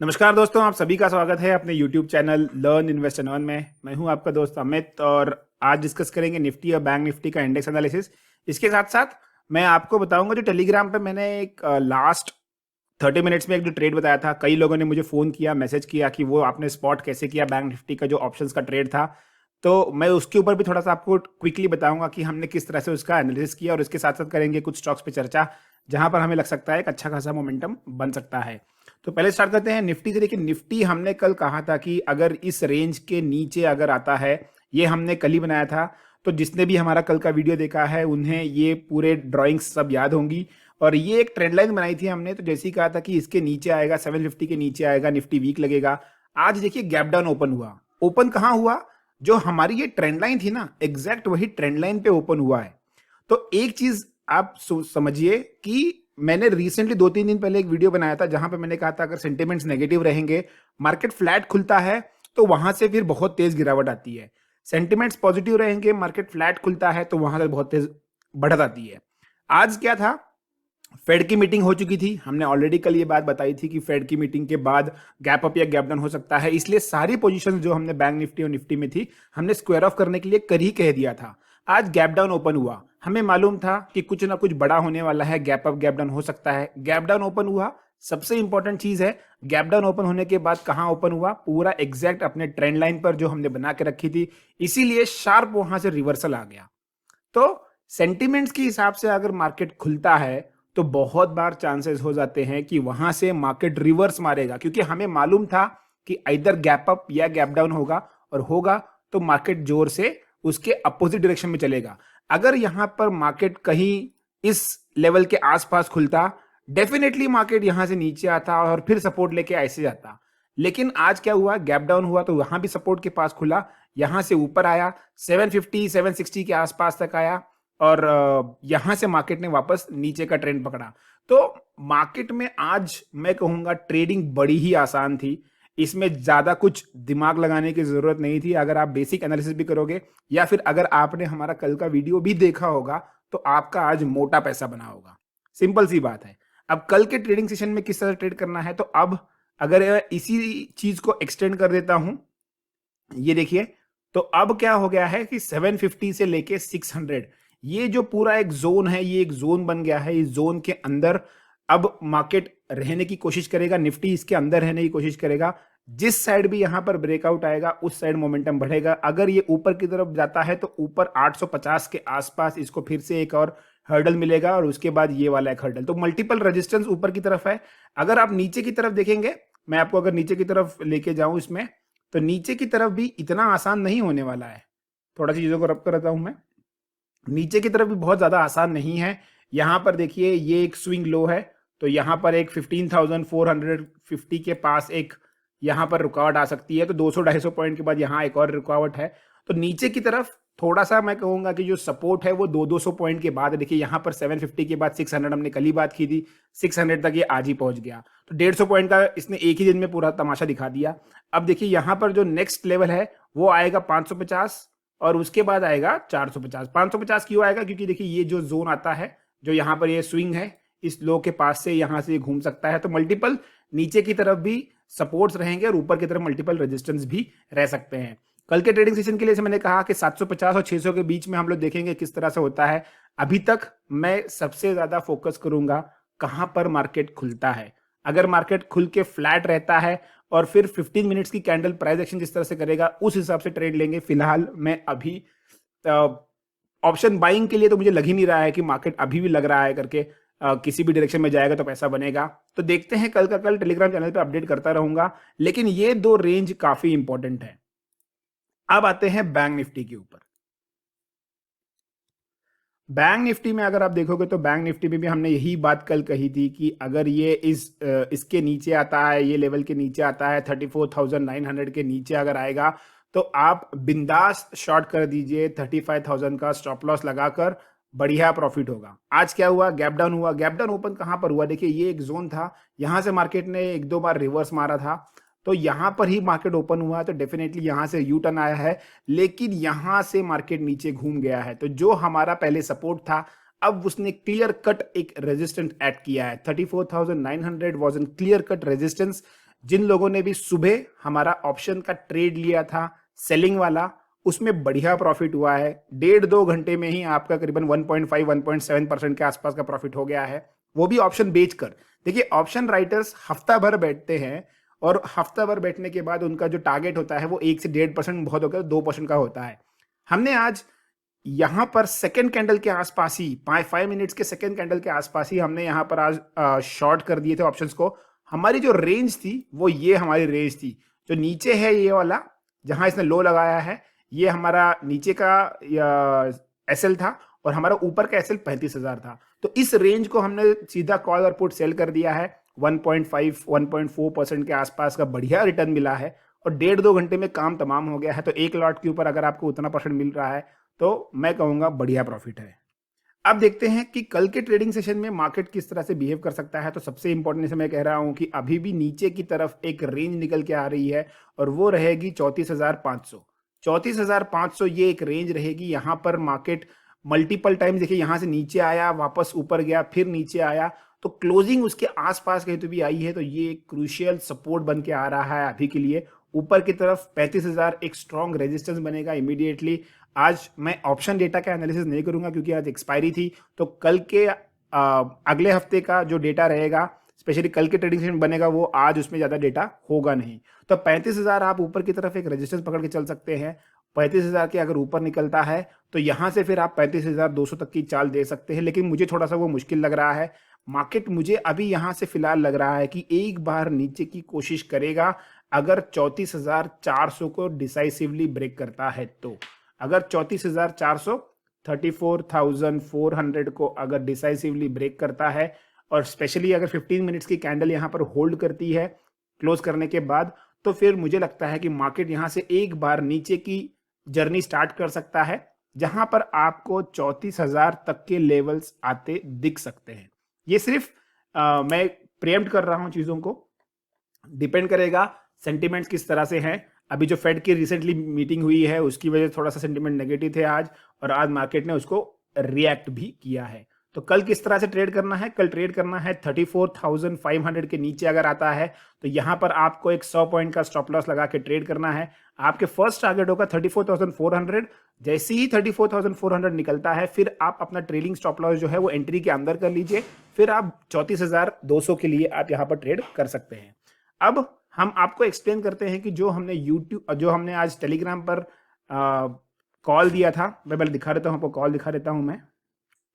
नमस्कार दोस्तों, आप सभी का स्वागत है अपने YouTube channel learn invest and earn में। मैं हूं आपका दोस्त अमित और आज डिस्कस करेंगे निफ्टी और बैंक निफ्टी का इंडेक्स एनालिसिस। इसके साथ साथ मैं आपको बताऊंगा जो टेलीग्राम पे मैंने एक लास्ट 30 मिनट्स में एक जो ट्रेड बताया था। कई लोगों ने मुझे फ़ोन किया, मैसेज किया कि वो आपने स्पॉट कैसे किया बैंक निफ्टी का जो ऑप्शंस का ट्रेड था। तो मैं उसके ऊपर भी थोड़ा सा आपको क्विकली बताऊंगा कि हमने किस तरह से उसका एनालिसिस किया और इसके साथ साथ करेंगे कुछ स्टॉक्स पे चर्चा जहां पर हमें लग सकता है एक अच्छा खासा मोमेंटम बन सकता है। तो पहले स्टार्ट करते हैं निफ्टी से। देखिए, निफ्टी हमने कल कहा था कि अगर इस रेंज के नीचे अगर आता है, ये हमने कल ही बनाया था, तो जिसने भी हमारा कल का वीडियो देखा है उन्हें ये पूरे ड्राइंग्स सब याद होंगी। और ये एक ट्रेंड लाइन बनाई थी हमने, तो जैसे ही कहा था कि इसके नीचे आएगा 750 के नीचे आएगा, निफ्टी वीक लगेगा। आज देखिए गैप डाउन ओपन हुआ। ओपन कहाँ हुआ? जो हमारी ये ट्रेंड लाइन थी ना, एग्जैक्ट वही ट्रेंड लाइन पे ओपन हुआ है। तो एक चीज आप समझिए कि मैंने रिसेंटली 2-3 दिन पहले एक वीडियो बनाया था जहां पे मैंने कहा था अगर सेंटिमेंट्स नेगेटिव रहेंगे, मार्केट फ्लैट खुलता है तो वहां से फिर बहुत तेज गिरावट आती है। सेंटिमेंट्स पॉजिटिव रहेंगे, मार्केट फ्लैट खुलता है तो वहां से बहुत तेज बढ़त आती है। आज क्या था? फेड की मीटिंग हो चुकी थी। हमने ऑलरेडी कल ये बात बताई थी कि फेड की मीटिंग के बाद गैप अप या गैप डाउन हो सकता है, इसलिए सारी पोजीशन जो हमने बैंक निफ्टी और निफ्टी में थी हमने स्क्वायर ऑफ करने के लिए कर ही कह दिया था। आज गैप डाउन ओपन हुआ, हमें मालूम था कि कुछ ना कुछ बड़ा होने वाला है, गैप अप गैप डाउन हो सकता है। गैप डाउन ओपन हुआ। सबसे इंपॉर्टेंट चीज है, गैप डाउन ओपन होने के बाद कहां ओपन हुआ? पूरा एग्जैक्ट अपने ट्रेंड लाइन पर जो हमने बना के रखी थी, इसीलिए शार्प वहां से रिवर्सल आ गया। तो सेंटिमेंट्स के हिसाब से अगर मार्केट खुलता है तो बहुत बार चांसेस हो जाते हैं कि वहां से मार्केट रिवर्स मारेगा, क्योंकि हमें मालूम था कि इधर गैप अप या गैप डाउन होगा, और होगा तो मार्केट जोर से उसके अपोजिट डायरेक्शन में चलेगा। अगर यहां पर मार्केट कहीं इस लेवल के आसपास खुलता, डेफिनेटली मार्केट यहां से नीचे आता और फिर सपोर्ट लेके ऐसे जाता। लेकिन आज क्या हुआ? गैप डाउन हुआ तो वहां भी सपोर्ट के पास खुला, यहां से ऊपर आया, 750 760 के आसपास तक आया और यहां से मार्केट ने वापस नीचे का ट्रेंड पकड़ा। तो मार्केट में आज मैं कहूंगा ट्रेडिंग बड़ी ही आसान थी। इसमें ज्यादा कुछ दिमाग लगाने की जरूरत नहीं थी। अगर आप बेसिक एनालिसिस भी करोगे या फिर अगर आपने हमारा कल का वीडियो भी देखा होगा तो आपका आज मोटा पैसा बना होगा। सिंपल सी बात है। अब कल के ट्रेडिंग सेशन में किस तरह ट्रेड करना है, तो अब अगर इसी चीज को एक्सटेंड कर देता हूं, ये देखिए। तो अब क्या हो गया है कि 750 से लेके 600, ये जो पूरा एक जोन है, ये एक जोन बन गया है। इस जोन के अंदर अब मार्केट रहने की कोशिश करेगा, निफ्टी इसके अंदर रहने की कोशिश करेगा। जिस साइड भी यहां पर ब्रेकआउट आएगा उस साइड मोमेंटम बढ़ेगा। अगर ये ऊपर की तरफ जाता है तो ऊपर 850 के आसपास इसको फिर से एक और हर्डल मिलेगा और उसके बाद ये वाला एक हर्डल। तो मल्टीपल रेजिस्टेंस ऊपर की तरफ है। अगर आप नीचे की तरफ देखेंगे, मैं आपको अगर नीचे की तरफ लेके जाऊं इसमें, तो नीचे की तरफ भी इतना आसान नहीं होने वाला है। थोड़ा सी चीजों को रब करता हूं मैं। नीचे की तरफ भी बहुत ज्यादा आसान नहीं है। यहां पर देखिए ये एक स्विंग लो है, तो यहां पर एक 15,450 के पास एक यहां पर रुकावट आ सकती है। तो 200-250 पॉइंट के बाद यहां एक और रुकावट है। तो नीचे की तरफ थोड़ा सा मैं कहूंगा कि जो सपोर्ट है वो 200-200 पॉइंट के बाद। देखिए यहां पर 750 के बाद 600 हमने कल ही बात की थी, 600 तक ये आज ही पहुंच गया। तो 150 पॉइंट का इसने एक ही दिन में पूरा तमाशा दिखा दिया। अब देखिए यहां पर जो नेक्स्ट लेवल है वो आएगा 550 और उसके बाद आएगा 450। 550 क्यों आएगा? क्योंकि देखिए ये जो जोन आता है, जो यहाँ पर ये स्विंग है, इस लो के पास से यहाँ से घूम सकता है। तो मल्टीपल नीचे की तरफ भी सपोर्ट्स रहेंगे और ऊपर की तरफ मल्टीपल रेजिस्टेंस भी रह सकते हैं। कल के ट्रेडिंग सेशन के लिए मैंने कहा कि 750 और 600 के बीच में हम लोग देखेंगे किस तरह से होता है। अभी तक मैं सबसे ज्यादा फोकस करूंगा कहां पर मार्केट खुलता है। अगर मार्केट खुल के फ्लैट रहता है और फिर 15 मिनट्स की कैंडल प्राइस एक्शन जिस तरह से करेगा उस हिसाब से ट्रेड लेंगे। फिलहाल मैं अभी ऑप्शन बाइंग के लिए तो मुझे लग ही नहीं रहा है कि मार्केट अभी भी लग रहा है करके किसी भी डायरेक्शन में जाएगा तो पैसा बनेगा। तो देखते हैं, कल का कल टेलीग्राम चैनल पे अपडेट करता रहूंगा। लेकिन ये दो रेंज काफी इंपॉर्टेंट है। अब आते हैं बैंक निफ्टी के ऊपर। बैंक निफ्टी में अगर आप देखोगे तो बैंक निफ्टी में भी हमने यही बात कल कही थी कि अगर ये इसके नीचे आता है, ये लेवल के नीचे आता है, 34,900 के नीचे अगर आएगा तो आप बिंदास शॉर्ट कर दीजिए। 35,000 का स्टॉप लॉस लगाकर बढ़िया प्रॉफिट होगा। आज क्या हुआ? गैप डाउन हुआ। गैप डाउन ओपन कहां पर हुआ? देखिए ये एक जोन था, यहां से मार्केट ने एक दो बार रिवर्स मारा था, तो यहां पर ही मार्केट ओपन हुआ। तो डेफिनेटली यहां से यू टर्न आया है, लेकिन यहां से मार्केट नीचे घूम गया है। तो जो हमारा पहले सपोर्ट था, अब उसने क्लियर कट एक रेजिस्टेंस ऐड किया है। 34,900 was an clear cut resistance. जिन लोगों ने भी सुबह हमारा ऑप्शन का ट्रेड लिया था सेलिंग वाला, उसमें बढ़िया प्रॉफिट हुआ है। 1.5-2 घंटे में ही आपका करीबन 1.5-1.7% के आसपास का प्रॉफिट हो गया है, वो भी ऑप्शन बेचकर। देखिए, ऑप्शन राइटर्स हफ्ता भर बैठते हैं और हफ्ता भर बैठने के बाद उनका जो टारगेट होता है वो 1 से 1.5%, बहुत होकर 2% का होता है। हमने आज यहां पर सेकेंड कैंडल के आसपास ही 5 मिनट्स के सेकेंड कैंडल के आसपास ही हमने यहां पर आज शॉर्ट कर दिए थे ऑप्शंस को। हमारी जो रेंज थी वो ये हमारी रेंज थी। जो नीचे है ये वाला जहां इसने लो लगाया है, ये हमारा नीचे का एसएल था और हमारा ऊपर का एसएल 35,000 था। तो इस रेंज को हमने सीधा कॉल और पुट सेल कर दिया है। 1.5-1.4% के आसपास का बढ़िया रिटर्न मिला है और 1.5-2 घंटे में काम तमाम हो गया है। तो एक लॉट के ऊपर अगर आपको उतना परसेंट मिल रहा है तो मैं कहूंगा बढ़िया प्रॉफिट है। अब देखते हैं कि कल के ट्रेडिंग सेशन में मार्केट किस तरह से बिहेव कर सकता है। तो सबसे इंपॉर्टेंट मैं कह रहा हूं कि अभी भी नीचे की तरफ एक रेंज निकल के आ रही है और वो रहेगी 34,500। 34,500 ये एक रेंज रहेगी। यहां पर मार्केट मल्टीपल टाइम देखिए, यहां से नीचे आया, वापस ऊपर गया, फिर नीचे आया, तो क्लोजिंग उसके आसपास कहीं तो भी आई है। तो ये एक क्रूशियल सपोर्ट बन के आ रहा है अभी के लिए। ऊपर की तरफ 35,000 एक स्ट्रॉन्ग रेजिस्टेंस बनेगा इमीडिएटली। आज मैं ऑप्शन डेटा का एनालिसिस नहीं करूंगा क्योंकि आज एक्सपायरी थी। तो कल के अगले हफ्ते का जो डेटा रहेगा, स्पेशली कल के ट्रेडिंग सेशन बनेगा, वो आज उसमें ज्यादा डेटा होगा नहीं। तो 35,000 आप ऊपर की तरफ एक रेजिस्टेंस पकड़ के चल सकते हैं। 35,000 के अगर ऊपर निकलता है तो यहां से फिर आप 35,200 तक की चाल दे सकते हैं, लेकिन मुझे थोड़ा सा वो मुश्किल लग रहा है। मार्केट मुझे अभी यहां से फिलहाल लग रहा है कि एक बार नीचे की कोशिश करेगा अगर 34,400 को डिसाइसिवली ब्रेक करता है तो। अगर 34,400 34,400 को अगर डिसाइसिवली ब्रेक करता है और स्पेशली अगर 15 मिनट्स की कैंडल यहां पर होल्ड करती है क्लोज करने के बाद, तो फिर मुझे लगता है कि मार्केट यहां से एक बार नीचे की जर्नी स्टार्ट कर सकता है, जहां पर आपको 34,000 तक के लेवल्स आते दिख सकते हैं। ये सिर्फ मैं प्रेम्प्ट कर रहा हूं चीजों को, डिपेंड करेगा सेंटिमेंट्स किस तरह से हैं। अभी जो फेड की रिसेंटली मीटिंग हुई है उसकी वजह से थोड़ा सा सेंटिमेंट नेगेटिव थे आज, और आज मार्केट ने उसको रिएक्ट भी किया है। तो कल किस तरह से ट्रेड करना है? कल ट्रेड करना है 34,500 के नीचे अगर आता है तो यहां पर आपको एक 100 पॉइंट का स्टॉप लॉस लगा के ट्रेड करना है। आपके फर्स्ट टारगेट होगा 34,400। जैसे ही 34,400 निकलता है फिर आप अपना ट्रेलिंग स्टॉप लॉस जो है वो एंट्री के अंदर कर लीजिए, फिर आप 34,200 के लिए आप यहां पर ट्रेड कर सकते हैं। अब हम आपको एक्सप्लेन करते हैं कि जो हमने आज टेलीग्राम पर कॉल दिया था, मैं पहले दिखा देता हूं आपको, कॉल दिखा देता हूं मैं।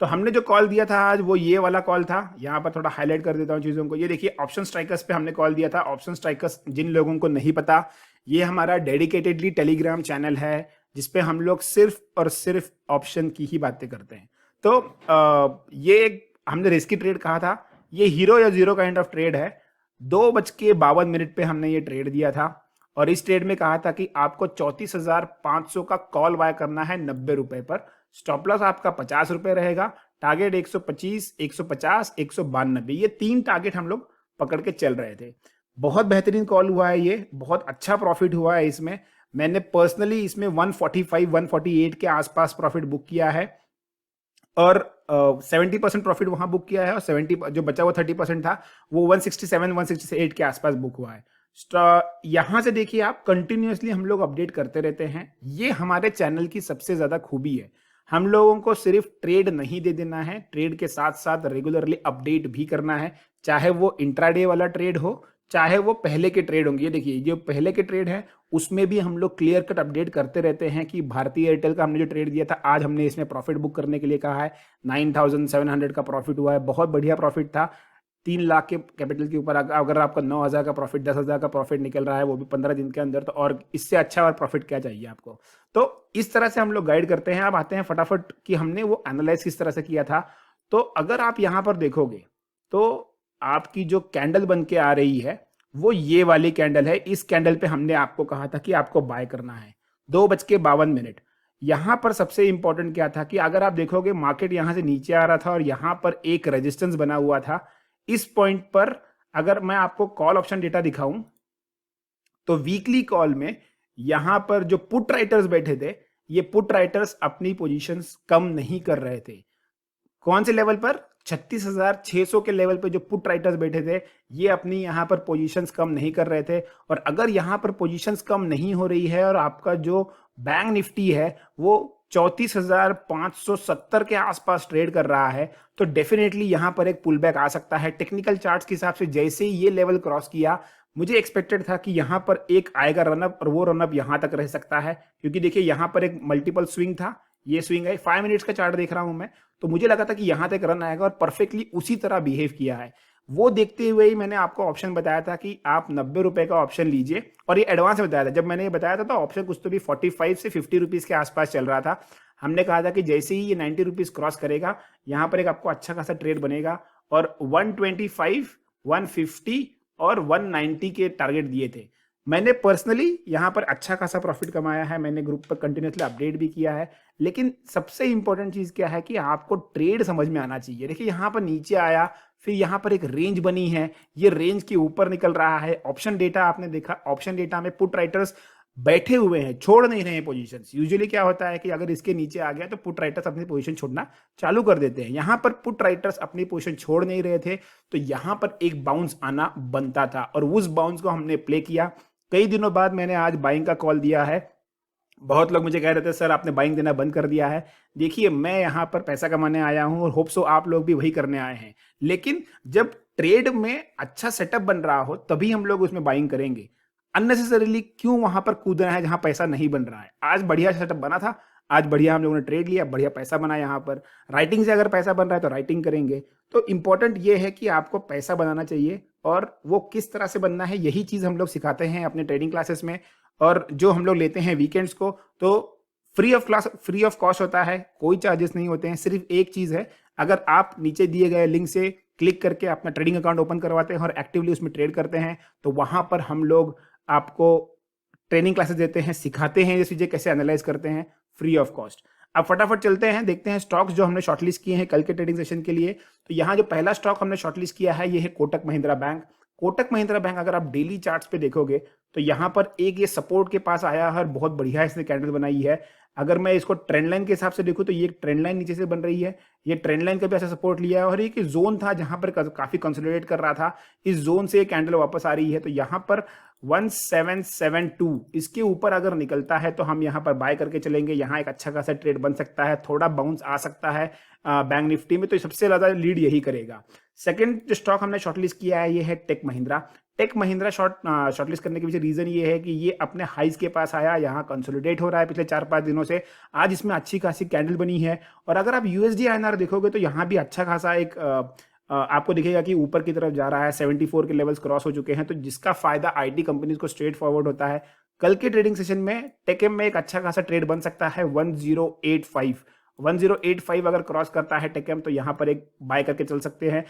तो हमने जो कॉल दिया था आज वो ये वाला कॉल था। यहां पर थोड़ा हाईलाइट कर देता हूं चीजों को। ये देखिए, ऑप्शन स्ट्राइकर्स पे हमने कॉल दिया था। ऑप्शन स्ट्राइकर्स, जिन लोगों को नहीं पता, ये हमारा डेडिकेटेडली टेलीग्राम चैनल है जिसपे हम लोग सिर्फ और सिर्फ ऑप्शन की ही बातें करते हैं। तो ये हमने रिस्की ट्रेड कहा था, ये हीरो या जीरो काइंड ऑफ ट्रेड है। 2:52 पे हमने ये ट्रेड दिया था और इस ट्रेड में कहा था कि आपको 34,500 का कॉल बाय करना है 90 रुपए पर। स्टॉप लॉस आपका 50 रुपए रहेगा। टारगेट 125, 150, 192, ये 3 टारगेट हम लोग पकड़ के चल रहे थे। बहुत बेहतरीन कॉल हुआ है, ये बहुत अच्छा प्रॉफिट हुआ है इसमें। मैंने पर्सनली इसमें 145, 148 के आसपास प्रॉफिट बुक किया है और 70% प्रॉफिट वहां बुक किया है और 70 जो बचा हुआ 30% था वो 167, 168 के आसपास बुक हुआ है। यहां से देखिए आप, कंटिन्यूअसली हम लोग अपडेट करते रहते हैं। ये हमारे चैनल की सबसे ज्यादा खूबी है। हम लोगों को सिर्फ ट्रेड नहीं दे देना है, ट्रेड के साथ साथ रेगुलरली अपडेट भी करना है, चाहे वो इंट्राडे वाला ट्रेड हो, चाहे वो पहले के ट्रेड होंगे। ये देखिए, जो पहले के ट्रेड है उसमें भी हम लोग क्लियर कट अपडेट करते रहते हैं कि भारतीय एयरटेल का हमने जो ट्रेड दिया था, आज हमने इसमें प्रॉफिट बुक करने के लिए कहा है। 9,700 का प्रॉफिट हुआ है, बहुत बढ़िया प्रॉफिट था। 3 लाख के कैपिटल के ऊपर अगर आपका 9,000 का प्रॉफिट, 10,000 का प्रॉफिट निकल रहा है, वो भी 15 दिन के अंदर, तो और इससे अच्छा और प्रॉफिट क्या चाहिए आपको। तो इस तरह से हम लोग गाइड करते हैं। अब आते हैं फटाफट कि हमने वो एनालाइज किस तरह से किया था। तो अगर आप यहां पर देखोगे तो आपकी जो कैंडल बन के आ रही है वो ये वाली कैंडल है। इस कैंडल पे हमने आपको कहा था कि आपको बाय करना है 2:52। यहां पर सबसे इंपॉर्टेंट क्या था कि अगर आप देखोगे मार्केट यहां से नीचे आ रहा था और यहां पर एक रेजिस्टेंस बना हुआ था। इस पॉइंट पर अगर मैं आपको कॉल ऑप्शन डेटा दिखाऊं तो वीकली कॉल में यहां पर जो पुट राइटर्स बैठे थे, ये पुट राइटर्स अपनी पोजीशंस कम नहीं कर रहे थे। कौन से लेवल पर? 36,600 के लेवल पे जो पुट राइटर्स बैठे थे, ये अपनी यहाँ पर पोजीशंस कम नहीं कर रहे थे। और अगर यहाँ पर पोजीशंस कम नहीं हो रही है और आपका जो बैंक निफ्टी है वो 34,570 के आसपास ट्रेड कर रहा है, तो डेफिनेटली यहाँ पर एक पुल बैक आ सकता है। टेक्निकल चार्ट्स के हिसाब से जैसे ही ये लेवल क्रॉस किया, मुझे एक्सपेक्टेड था कि यहाँ पर एक आएगा रनअप, और वो रनअप यहाँ तक रह सकता है, क्योंकि देखिए यहाँ पर एक मल्टीपल स्विंग था, ये स्विंग है, 5 मिनट्स का चार्ट देख रहा हूं मैं, तो मुझे लगा था कि यहां तक रन आएगा और परफेक्टली उसी तरह बिहेव किया है। वो देखते हुए ही मैंने आपको ऑप्शन बताया था कि आप 90 रुपए का ऑप्शन लीजिए, और ये एडवांस में बताया था। जब मैंने ये बताया था तो ऑप्शन कुछ तो भी 45 से 50 रुपीज के आसपास चल रहा था। हमने कहा था कि जैसे ही ये 90 रुपीज क्रॉस करेगा, यहाँ पर एक आपको अच्छा खासा ट्रेड बनेगा, और 125, 150 और 190 के टारगेट दिए थे। मैंने पर्सनली यहाँ पर अच्छा खासा प्रॉफिट कमाया है, मैंने ग्रुप पर कंटिन्यूसली अपडेट भी किया है। लेकिन सबसे इंपॉर्टेंट चीज क्या है कि आपको ट्रेड समझ में आना चाहिए। देखिए यहाँ पर नीचे आया, फिर यहाँ पर एक रेंज बनी है, ये रेंज के ऊपर निकल रहा है। ऑप्शन डेटा आपने देखा, ऑप्शन डेटा में पुट राइटर्स बैठे हुए हैं, छोड़ नहीं रहे हैं पोजीशंस। यूजुअली क्या होता है कि अगर इसके नीचे आ गया तो पुट राइटर्स अपनी पोजीशन छोड़ना चालू कर देते हैं। यहां पर पुट राइटर्स अपनी पोजीशन छोड़ नहीं रहे थे, तो यहां पर एक बाउंस आना बनता था, और उस बाउंस को हमने प्ले किया। कई दिनों बाद मैंने आज बाइंग का कॉल दिया है। बहुत लोग मुझे कह रहे थे सर आपने बाइंग देना बंद कर दिया है। देखिए मैं यहाँ पर पैसा कमाने आया हूँ, और होप सो आप लोग भी वही करने आए हैं। लेकिन जब ट्रेड में अच्छा सेटअप बन रहा हो तभी हम लोग उसमें बाइंग करेंगे। अननेसेसरीली क्यों वहां पर कूदना है जहां पैसा नहीं बन रहा है। आज बढ़िया सेटअप बना था, आज बढ़िया हम लोगों ने ट्रेड लिया, बढ़िया पैसा बना। यहाँ पर राइटिंग से अगर पैसा बन रहा है तो राइटिंग करेंगे। तो इंपॉर्टेंट ये है कि आपको पैसा बनाना चाहिए, और वो किस तरह से बनना है यही चीज हम लोग सिखाते हैं अपने ट्रेडिंग क्लासेस में। और जो हम लोग लेते हैं वीकेंड्स को, तो फ्री ऑफ कॉस्ट होता है, कोई चार्जेस नहीं होते हैं। सिर्फ एक चीज है, अगर आप नीचे दिए गए लिंक से क्लिक करके अपना ट्रेडिंग अकाउंट ओपन करवाते हैं और एक्टिवली उसमें ट्रेड करते हैं, तो वहां पर हम लोग आपको ट्रेनिंग क्लासेस देते हैं, सिखाते हैं ये चीजें कैसे एनालाइज करते हैं फ्री ऑफ कॉस्ट। अब फटाफट चलते हैं, देखते हैं स्टॉक्स जो हमने शॉर्टलिस्ट किए हैं कल के ट्रेडिंग सेशन के लिए। तो यहाँ जो पहला स्टॉक हमने शॉर्टलिस्ट किया है ये है कोटक महिंद्रा बैंक। कोटक महिंद्रा बैंक अगर आप डेली चार्ट्स पे देखोगे तो यहाँ पर एक ये सपोर्ट के पास आया है और बहुत बढ़िया इसने कैंडल बनाई है। अगर मैं इसको ट्रेंड लाइन के हिसाब से देखूं तो ये ट्रेंड लाइन नीचे से बन रही है, ये ट्रेंड लाइन का भी ऐसा सपोर्ट लिया है, और एक जोन था जहां पर काफी कंसोलिडेट कर रहा था, इस जोन से कैंडल वापस आ रही है। तो यहाँ पर 1772 इसके ऊपर अगर निकलता है तो हम यहाँ पर बाय करके चलेंगे। यहाँ एक अच्छा खासा ट्रेड बन सकता है, थोड़ा बाउंस आ सकता है बैंक निफ्टी में, तो सबसे ज्यादा लीड यही करेगा। सेकंड जो स्टॉक हमने शॉर्टलिस्ट किया है ये है Tech Mahindra. Tech Mahindra shortlist करने के पीछे रीजन ये है कि ये अपने हाइज के पास आया, यहाँ कंसोलिडेट हो रहा है पिछले 4-5 दिनों से। आज इसमें अच्छी खासी कैंडल बनी है, और अगर आप यूएसडी आईएनआर देखोगे तो यहाँ भी अच्छा खासा एक आपको दिखेगा कि ऊपर की तरफ जा रहा है। 74 के लेवल्स क्रॉस हो चुके हैं, तो जिसका फायदा आईटी कंपनीज को स्ट्रेट फॉरवर्ड होता है। कल के ट्रेडिंग सेशन में टेकेम में एक अच्छा खासा ट्रेड बन सकता है 1085 अगर क्रॉस करता है टेकेम, तो यहाँ पर एक बाय करके चल सकते हैं।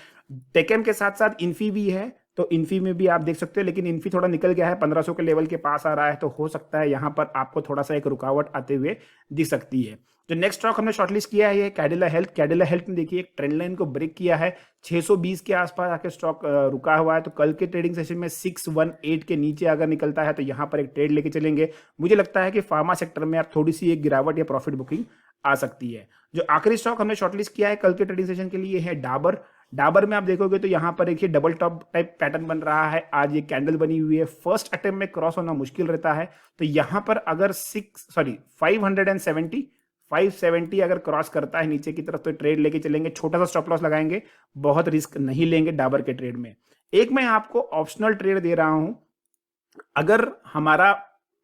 टेकेम के साथ साथ इन्फी भी है, तो इन्फी में भी आप देख सकते हो, लेकिन इन्फी थोड़ा निकल गया है, 1500 के लेवल के पास आ रहा है, तो हो सकता है यहाँ पर आपको थोड़ा सा एक रुकावट आते हुए दिख सकती है। जो नेक्स्ट स्टॉक हमने शॉर्टलिस्ट किया है ये कैडिला हेल्थ। कैडिला हेल्थ ने देखिए एक ट्रेंड लाइन को ब्रेक किया है, 620 के आसपास आके स्टॉक रुका हुआ है। तो कल के ट्रेडिंग सेशन में 618 के नीचे अगर निकलता है तो यहाँ पर एक ट्रेड लेके चलेंगे। मुझे लगता है कि फार्मा सेक्टर में आप थोड़ी सी एक गिरावट या प्रॉफिट बुकिंग आ सकती है। जो आखिरी स्टॉक हमने शॉर्टलिस्ट किया है कल के ट्रेडिंग सेशन के लिए है डाबर। डाबर में आप देखोगे तो यहाँ पर देखिए डबल टॉप टाइप पैटर्न बन रहा है, आज ये कैंडल बनी हुई है। फर्स्ट अटेम्प्ट में क्रॉस होना मुश्किल रहता है, तो यहाँ पर अगर 570 अगर क्रॉस करता है नीचे की तरफ तो ट्रेड लेके चलेंगे, छोटा सा स्टॉप लॉस लगाएंगे, बहुत रिस्क नहीं लेंगे डाबर के ट्रेड में। एक मैं आपको ऑप्शनल ट्रेड दे रहा हूं, अगर हमारा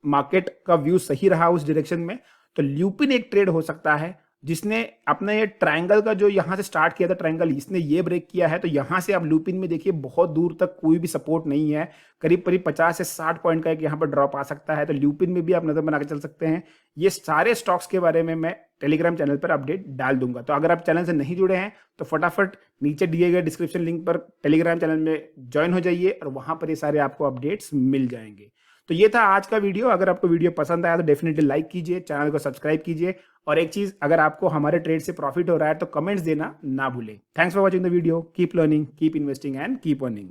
मार्केट का व्यू सही रहा उस डायरेक्शन में तो ल्यूपिन एक ट्रेड हो सकता है, जिसने अपने ये ट्रायंगल का जो यहां से स्टार्ट किया था ट्रायंगल, इसने ये ब्रेक किया है। तो यहां से आप लूपिन में देखिए बहुत दूर तक कोई भी सपोर्ट नहीं है, करीब 50 से 60 पॉइंट का एक यहाँ पर ड्रॉप आ सकता है। तो लूपिन में भी आप नजर बना के चल सकते हैं। ये सारे स्टॉक्स के बारे में मैं टेलीग्राम चैनल पर अपडेट डाल दूंगा, तो अगर आप चैनल से नहीं जुड़े हैं तो फटाफट नीचे दिए गए डिस्क्रिप्शन लिंक पर टेलीग्राम चैनल में ज्वाइन हो जाइए, और वहां पर ये सारे आपको अपडेट्स मिल जाएंगे। तो ये था आज का वीडियो। अगर आपको वीडियो पसंद आया तो डेफिनेटली लाइक कीजिए, चैनल को सब्सक्राइब कीजिए, और एक चीज, अगर आपको हमारे ट्रेड से प्रॉफिट हो रहा है तो कमेंट्स देना ना भूलें। Thanks for watching the video. Keep learning, keep investing and keep earning.